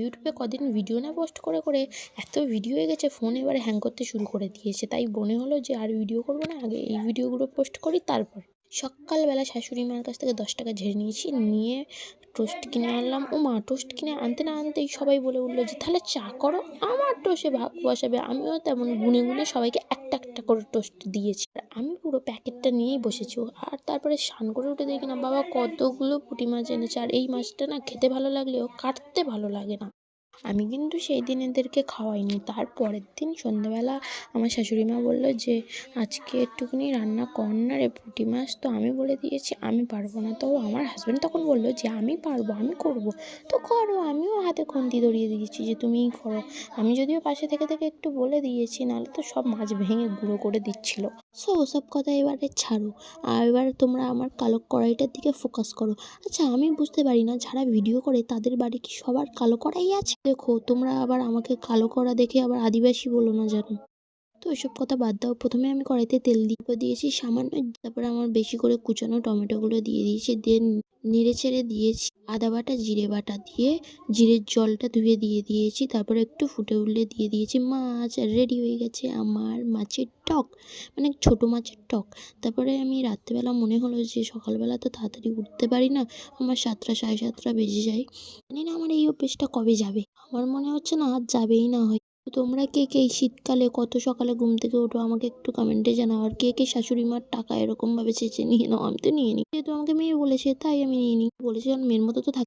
ইউটিউবে কদিন ভিডিও না পোস্ট করে করে এত ভিডিও হয়ে গেছে, ফোন এবারে হ্যাং করতে শুরু করে দিয়েছে। তাই মনে হলো যে আর ভিডিও করবো না, আগে এই ভিডিওগুলো পোস্ট করি তারপর। সকালবেলা শাশুড়ি মার কাছ থেকে 10 টাকা ঝেড়ে নিয়েছি, নিয়ে টোস্ট কিনে আনলাম। ও মা, টোস্ট কিনে আনতে না আনতেই সবাই বলে উঠলো যে তাহলে চা করো। আমার টোস্টে ভাগ বসাবে, আমিও তেমন গুনে গুনে সবাইকে একটা একটা করে টোস্ট দিয়েছি। আর আমি পুরো প্যাকেটটা নিয়েই বসেছি। আর তারপরে স্নান করে উঠে দেখি না, বাবা কতগুলো পুঁটি মাছ এনেছে। আর এই মাছটা না খেতে ভালো লাগলেও কাটতে ভালো লাগে না। আমি কিন্তু সেই দিন এদেরকে খাওয়াইনি। তার পরের দিন সন্ধ্যেবেলা আমার শাশুড়ি মা বললো যে আজকে একটুখানি রান্না কর না রে পুঁটি মাছ। তো আমি বলে দিয়েছি আমি পারবো না। তো আমার হাজব্যান্ড তখন বললো যে আমি পারবো, আমি করবো। তো করো, আমিও হাতে খুন্তি ধরিয়ে দিয়েছি যে তুমিই করো। আমি যদিও পাশে থেকে থেকে একটু বলে দিয়েছি, নাহলে তো সব মাছ ভেঙে গুঁড়ো করে দিচ্ছিলো। সো ওসব কথা এবারে ছাড়ো, আর এবার তোমরা আমার কালো কড়াইটার দিকে ফোকাস করো। আচ্ছা, আমি বুঝতে পারি না যারা ভিডিও করে তাদের বাড়ি কি সবার কালো কড়াই আছে? দেখো, তোমরা আবার আমাকে কালো কড়া দেখে আবার আদিবাসী বলো না যেন। তো ওইসব কথা বাদ দাও। প্রথমে আমি কড়াইতে তেল দিয়েছি সামান্য। তারপরে আমার বেশি করে কুচানো টমেটোগুলো দিয়ে দিয়েছি, দিয়ে নেড়ে চেড়ে দিয়েছি আদা বাটা জিরে বাটা, দিয়ে জিরের জলটা ধুয়ে দিয়ে দিয়েছি। তারপরে একটু ফুটে উঠলে দিয়ে দিয়েছি মাছ। আর রেডি হয়ে গেছে আমার মাছের টক, মানে ছোট মাছের টক। তারপরে আমি রাত্রেবেলা মনে হলো যে সকালবেলা তো তাড়াতাড়ি উঠতে পারি না, আমার 7টা 7:30 বেজে যায়। জানি না আমার এই অভ্যেসটা কবে যাবে। আমার মনে হচ্ছে না আজ যাবেই না হয়। তো তোমরা কে কে এই শীতকালে কত সকালে ঘুম থেকে ওঠো আমাকে একটু কমেন্টে জানাও। আর কে কে শাশুড়ি মার টাকা এরকম ভাবে চেঁচে নিয়ে নাও? আমি তো নিয়ে নিই, যেহেতু আমাকে মেয়ে বলেছে তাই আমি নিয়ে নিই। বলেছে, কারণ মেয়ের মতো তো থাকতে